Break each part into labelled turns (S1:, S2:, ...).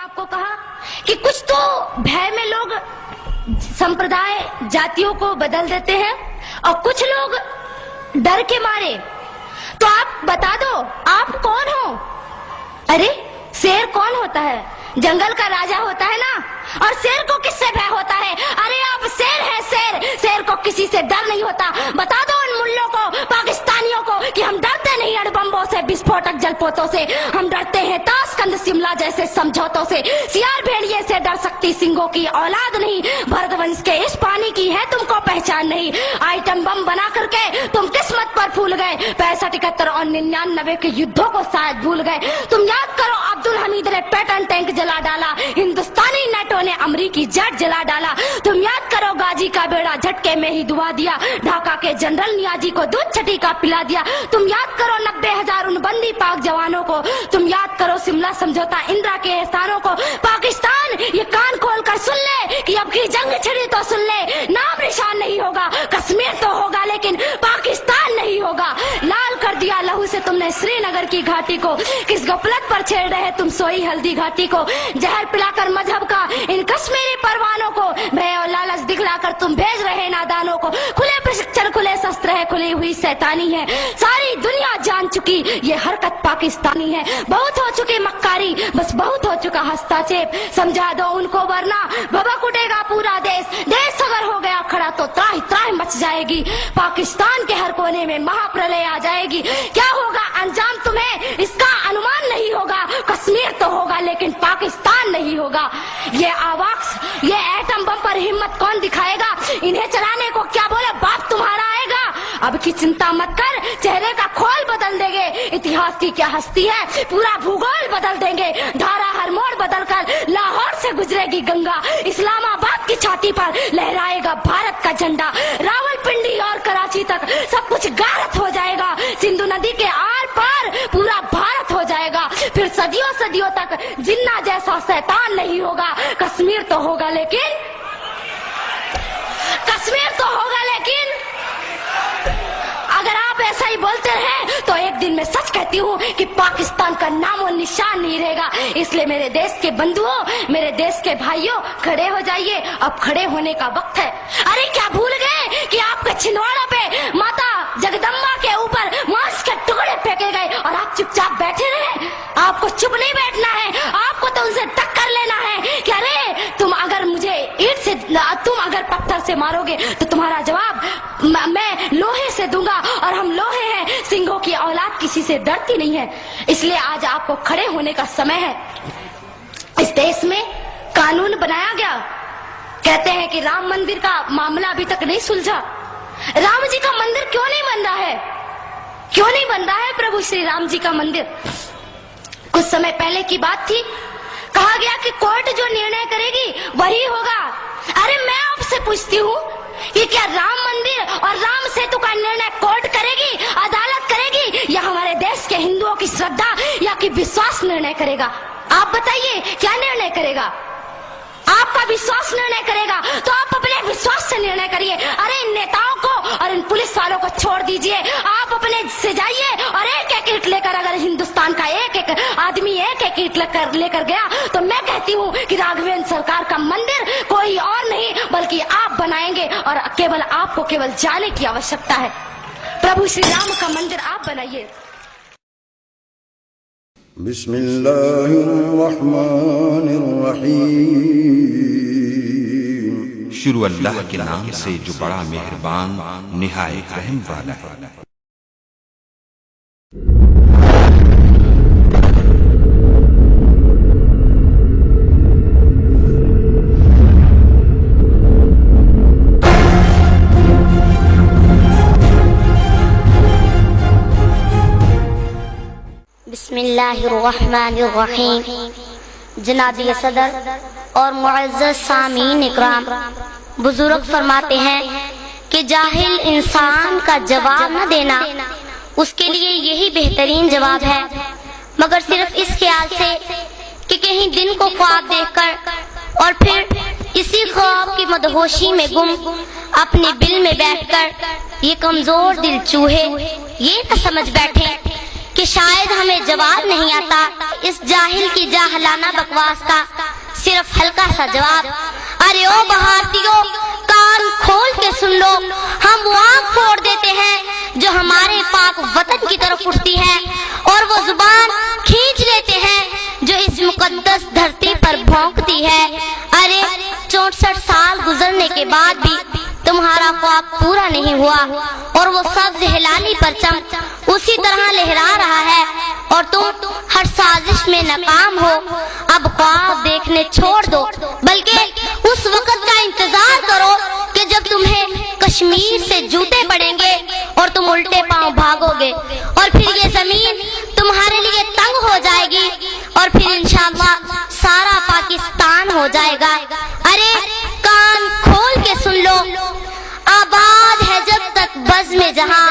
S1: आपको कहा कि कुछ तो भय में लोग संप्रदाय जातियों को बदल देते हैं और कुछ लोग डर के मारे। तो आप बता दो आप कौन हो? अरे शेर कौन होता है? जंगल का राजा होता है ना। और शेर को किससे भय होता है? अरे आप शेर है, शेर। शेर को किसी से डर नहीं होता। बता दो उन मुल्लों को, पाकिस्तानियों को कि हम डरते नहीं अणुबम्बों से, विस्फोटक जलपोतों से। हम डरते हैं ताशकंद शिमला जैसे समझौतों से। सियार भेड़िए से डर सकती सिंगों की औलाद नहीं। भरतवंश के इस पानी की है तुमको पहचान नहीं। आइटम बम बना करके तुम किस्मत पर फूल गए। 65, 71 और 99 के युद्धों को शायद भूल गए। तुम याद करो अब्दुल हमीद ने पैटर्न टैंक जला डाला। हिंदुस्तानी नेटो ने अमरीकी जेट जला डाला। तुम याद करो गाजी का बेड़ा झटके में ही डुबा दिया। ढाका के जनरल नियाजी को दूध छटी का पिला दिया। तुम याद करो 90,000 उन बंदी पाक जवानों को। तुम याद करो शिमला समझौता, इंदिरा के एहसानों को। पाकिस्तान ये कान खोल कर सुन ले कि अब की जंग छिड़ी तो सुन ले। नाम निशान नहीं होगा, कश्मीर तो होगा लेकिन पाकिस्तान नहीं होगा। लाल कर दिया लहू से तुमने श्रीनगर की घाटी को। किस गफलत पर छेड़ रहे तुम सोई हल्दी घाटी को। जहर पिलाकर मजहब का इन कश्मीरी परवानों को। भय और लालच दिखलाकर तुम भेज रहे नादानों को। खुले प्रशिक्षण, खुले शस्त्र है, खुली हुई शैतानी है। सारी दुनिया जान चुकी ये हरकत पाकिस्तानी है। बहुत हो चुकी मक्कारी, बस बहुत हो चुका हस्तक्षेप। समझा दो उनको वरना भभक उठेगा पूरा देश। देश अगर हो गया खड़ा तो त्राहि त्राहि मच जाएगी। पाकिस्तान के हर कोने में महाप्रलय आ जाएगी। क्या होगा अंजाम तुम्हें इसका अनुमान नहीं होगा। कश्मीर तो होगा लेकिन पाकिस्तान नहीं होगा। ये आवाक्स, ये एटम बम पर हिम्मत कौन दिखाएगा? इन्हें चलाने को क्या बोले बाप तुम्हारा आएगा। अब की चिंता मत कर, चेहरे का खोल बदल देंगे। इतिहास की क्या हस्ती है, पूरा भूगोल बदल देंगे। धारा हर मोड़ बदल कर लाहौर से गुजरेगी गंगा। इस्लामाबाद की छाती पर लहराएगा भारत का झंडा। रावलपिंडी और कराची तक सब कुछ गारत हो जाएगा। सिंधु नदी के आर पार पूरा भारत हो जाएगा। फिर सदियों सदियों तक जिन्ना जैसा शैतान नहीं होगा। कश्मीर तो होगा लेकिन अगर आप ऐसा ही बोलते रहे तो एक दिन मैं सच कहती हूँ कि पाकिस्तान का नाम और निशान नहीं रहेगा। इसलिए मेरे देश के बंधुओं, मेरे देश के भाइयों, खड़े हो जाइए। अब खड़े होने का वक्त है। अरे क्या भूल गए कि आपके छिंदवाड़ा पे माता जगदम्बा के ऊपर मांस के टुकड़े फेंके गए और आप चुपचाप बैठे रहे? आपको चुप नहीं बैठना है, आपको तो उनसे टक्कर लेना है कि अरे तुम अगर मुझे ईंट से, तुम अगर पत्थर से मारोगे तो तुम्हारा जवाब मैं लोहे से दूंगा। और हम लोहे हैं, सिंहों की औलाद किसी से डरती नहीं है। इसलिए आज आपको खड़े होने का समय है। इस देश में कानून बनाया गया। कहते हैं कि राम मंदिर का मामला अभी तक नहीं सुलझा। राम जी का मंदिर क्यों नहीं बन रहा है? क्यों नहीं बन रहा है प्रभु श्री राम जी का मंदिर? कुछ समय पहले की बात थी, कहा गया कि कोर्ट जो निर्णय करेगी वही होगा। अरे मैं आपसे पूछती हूँ कि क्या राम मंदिर और राम सेतु का निर्णय कोर्ट करेगी, अदालत करेगी, या हमारे देश के हिंदुओं की श्रद्धा या कि विश्वास निर्णय करेगा? आप बताइए क्या निर्णय करेगा? आपका विश्वास निर्णय करेगा तो आप अपने विश्वास से निर्णय करिए। अरे इन नेताओं को और इन पुलिस वालों को छोड़ दीजिए, आप अपने से जाइए और एक एक ईंट लेकर, अगर हिंदुस्तान का एक एक आदमी एक एक ईंट लेकर गया तो मैं कहती हूँ कि राघवेंद्र सरकार का मंदिर कोई और नहीं बल्कि आप बनाएंगे। और केवल आपको केवल जाने की आवश्यकता है। प्रभु श्री राम का मंदिर आप बनाइए।
S2: बिस्मिल्लाहिर्रहमानिर्रहीम। शुरू अल्लाह के नाम से जो बड़ा मेहरबान निहायत रहम वाला है।
S3: बिस्मिल्लाहिर्रहमानिर्रहीम। जनाबी सदर और मुअज़्ज़ज़ सामीन इकराम, बुजुर्ग फरमाते हैं कि जाहिल इंसान का जवाब न देना उसके लिए यही बेहतरीन जवाब है, मगर सिर्फ इस ख्याल से कि कहीं दिन को ख्वाब देखकर और फिर इसी ख्वाब की मदहोशी में गुम अपने बिल में बैठकर ये कमजोर दिल चूहे ये न समझ बैठे کہ شاید ہمیں جواب نہیں آتا اس جاہل کی جاہلانہ بکواس کا صرف ہلکا سا جواب۔ ارے او بھارتیوں، کان کھول کے سن لو، ہم وہ آنکھ پھوڑ دیتے ہیں جو ہمارے پاک وطن کی طرف اٹھتی ہے، اور وہ زبان کھینچ لیتے ہیں جو اس مقدس دھرتی پر بھونکتی ہے۔ ارے 64 سال گزرنے کے بعد بھی تمہارا خواب پورا نہیں ہوا، اور وہ سبز ہلالی پرچم اسی طرح لہرا رہا ہے، اور تم ہر سازش میں ناکام ہو۔ اب خواب دیکھنے چھوڑ دو، بلکہ اس وقت کا انتظار کرو کہ جب تمہیں کشمیر سے جوتے پڑیں گے اور تم الٹے پاؤں بھاگو گے، اور پھر یہ زمین تمہارے لیے تنگ ہو جائے گی، اور پھر انشاءاللہ سارا پاکستان ہو جائے گا۔ ارے کان کھول کے سن لو، آباد ہے جب تک بزم جہاں،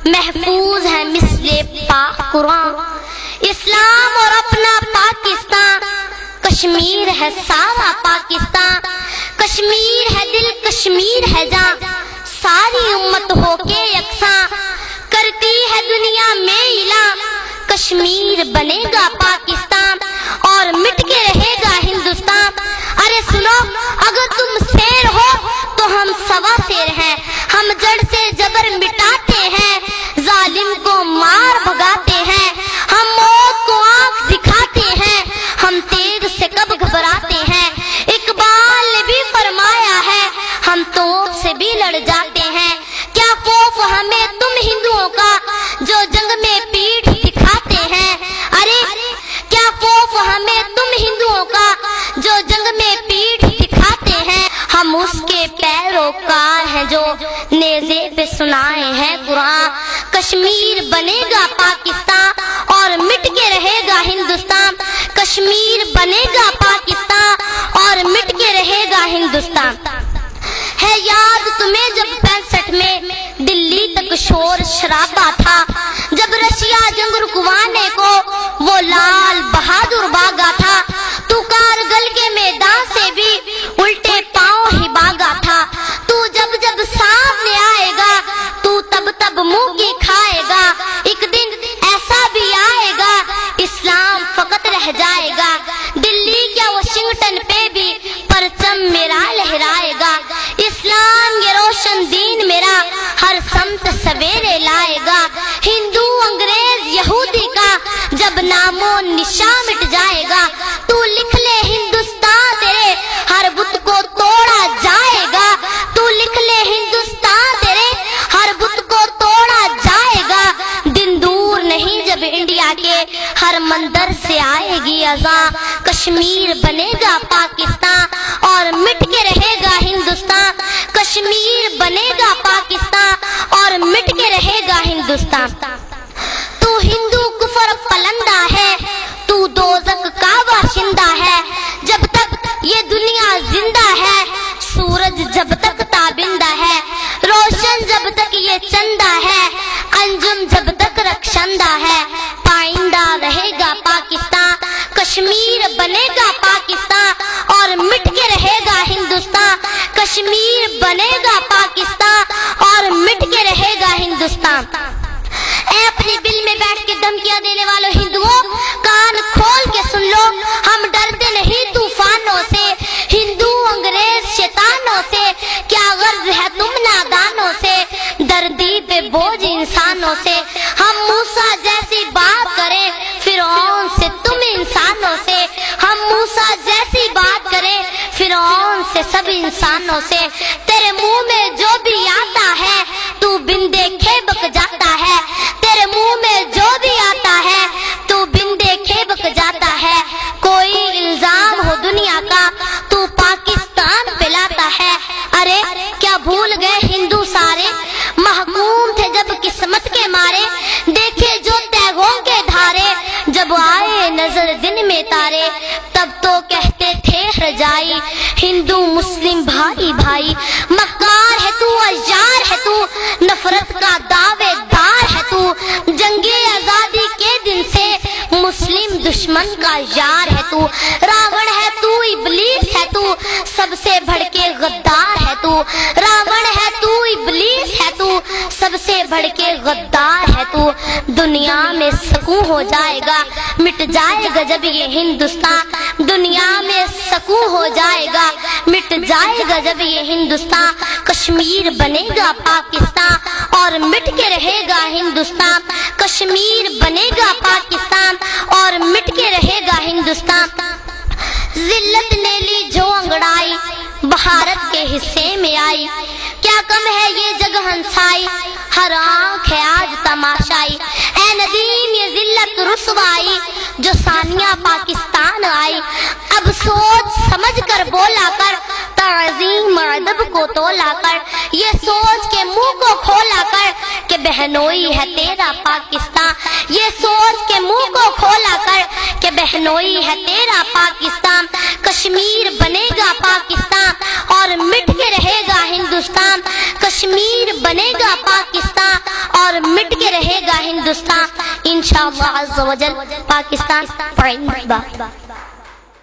S3: محفوظ ہے مثل پاک قرآن، اسلام اور اپنا پاکستان، کشمیر ہے سارا پاکستان، کشمیر ہے دل، کشمیر ہے جاں، ساری امت ہو کے یکساں، کرتی ہے دنیا میں اعلان، کشمیر بنے گا پاکستان اور مٹ کے رہے گا ہندوستان۔ ارے سنو، اگر تم شیر ہو تو ہم سوا شیر ہیں، ہم جڑ سے جبر مٹاتے ہیں، ظالم کو مار بھگاتے ہیں، ہم موت کو آنکھ دکھاتے ہیں، ہم تیغ سے کب گھبراتے ہیں، اقبال نے بھی فرمایا ہے ہم توپ سے بھی لڑ جاتے ہیں۔ کیا خوف ہمیں تم ہندوؤں کا جو جنگ میں پیٹھ دکھاتے ہیں، ارے کیا خوف ہمیں تم ہندوؤں کا جو جنگ میں پیٹھ دکھاتے ہیں، ہم اس کے پیروکار ہیں جو نیزے پہ سنائے ہیں قرآن۔ کشمیر بنے گا پاکستان اور مٹ کے رہے گا ہندوستان، کشمیر بنے گا پاکستان اور مٹ کے رہے گا ہندوستان۔ ہے یاد تمہیں جب 65 میں دلی تک شور شرابہ تھا، جب رشیا جنگ رکوانے کو وہ لال بہادر بھاگا تھا، تو کارگل کے میدان سے بھی الٹے پاؤں ہی بھاگا تھا، تو جب جب سامنے آئے گا تو تب تب منہ کی کھائے گا، ایک دن ایسا بھی آئے گا اسلام فقط رہ جائے گا، دلی کیا واشنگٹن پہ بھی پرچم میرا لہرائے گا، اسلام یہ روشن دین میرا ہر سمت سویرے لائے گا، ہندو انگریز یہودی کا جب نام و نشان مٹ جائے گا، تو لکھ لے ہندوستان تیرے ہر بت کو توڑا جائے گا، تو لکھ لے ہندوستان تیرے ہر بت کو توڑا جائے گا، دن دور نہیں جب انڈیا کے ہر مندر سے آئے گی اذان، کشمیر بنے گا پاکستان اور مٹ کے رہے گا ہندوستان، کشمیر بنے گا پاکستان اور مٹ کے رہے گا ہندوستان۔ تو ہندو کفر پلندہ ہے، تو دوزخ کا باشندہ ہے، جب تک یہ دنیا زندہ ہے، سورج جب تک تابندہ ہے، روشن جب تک یہ چندہ ہے، انجم جب تک رخشندہ ہے، پائندہ رہے گا پاکستان، کشمیر بنے گا پاکستان اور مٹ کے رہے گا ہندوستان، کشمیر بنے گا پاکستان اور مٹ کے رہے گا ہندوستان۔ اے اپنے دل میں بیٹھ کے دھمکیاں دینے والوں ہندوؤں، کان کھول کے سن لو، ہم ڈرتے نہیں طوفانوں سے، ہندو انگریز شیطانوں سے، کیا غرض ہے تم نادانوں سے، دردی پہ بوجھ انسانوں سے، ہم موسیٰ جیسی بات کریں فرعون سے تم انسانوں سے، ہم موسیٰ جیسی بات کریں فرعون سے سب انسانوں سے، تیرے منہ میں جو بھی آتا ہے تو بن دیکھے بک جاتا ہے، تیرے منہ میں جو بھی آتا ہے تو بن دیکھے بک جاتا ہے، کوئی الزام ہو دنیا کا تو پاکستان پہ لاتا ہے، ارے کیا بھول گئے ہندو سارے، محکوم تھے جب قسمت کے مارے، دیکھے جو تیغوں کے دھارے، جب آئے نظر دن میں تارے، تب تو کہتے تھے رجائی، ہندو مسلم بھائی بھائی، مکار ہے تو عیار ہے تو، نفرت کا دعوے دار ہے تو، جنگی آزادی کے دن سے مسلم دشمن کا یار ہے تو، راون ہے تو، ابلیس ہے تو، سب سے بڑھ کے غدار ہے تو، راون ہے تو، ابلیس ہے تو، سب سے بڑھ کے غدار ہے تو، دنیا میں سکون ہو جائے گا، مٹ جائے گا جب یہ ہندوستان، دنیا میں سکون ہو جائے گا، مٹ جائے گا جب یہ ہندوستان، کشمیر بنے گا پاکستان اور مٹ کے رہے گا ہندوستان، کشمیر بنے گا پاکستان اور مٹ کے رہے گا ہندوستان۔ ذلت نے لی جو انگڑائی بھارت کے حصے میں آئی، کیا کم ہے یہ جگ ہنسائی، ہر آنکھ ہے آج تماشائی، اے ندیم یہ ذلت رسوائی جو ثانیہ پاکستان آئی، اب سوچ سمجھ کر بولا کر، تعظیم ادب کو تولا کر، یہ سوچ کے منہ کو کھولا کر کہ بہنوئی ہے تیرا پاکستان، یہ سوچ کے منہ کو کھولا کر کہ بہنوئی ہے تیرا پاکستان، کشمیر بنے گا پاکستان اور مٹ کے رہے گا ہندوستان، کشمیر بنے گا پاکستان اور مٹ کے رہے گا ہندوستان، انشاءاللہ عز و جل پاکستان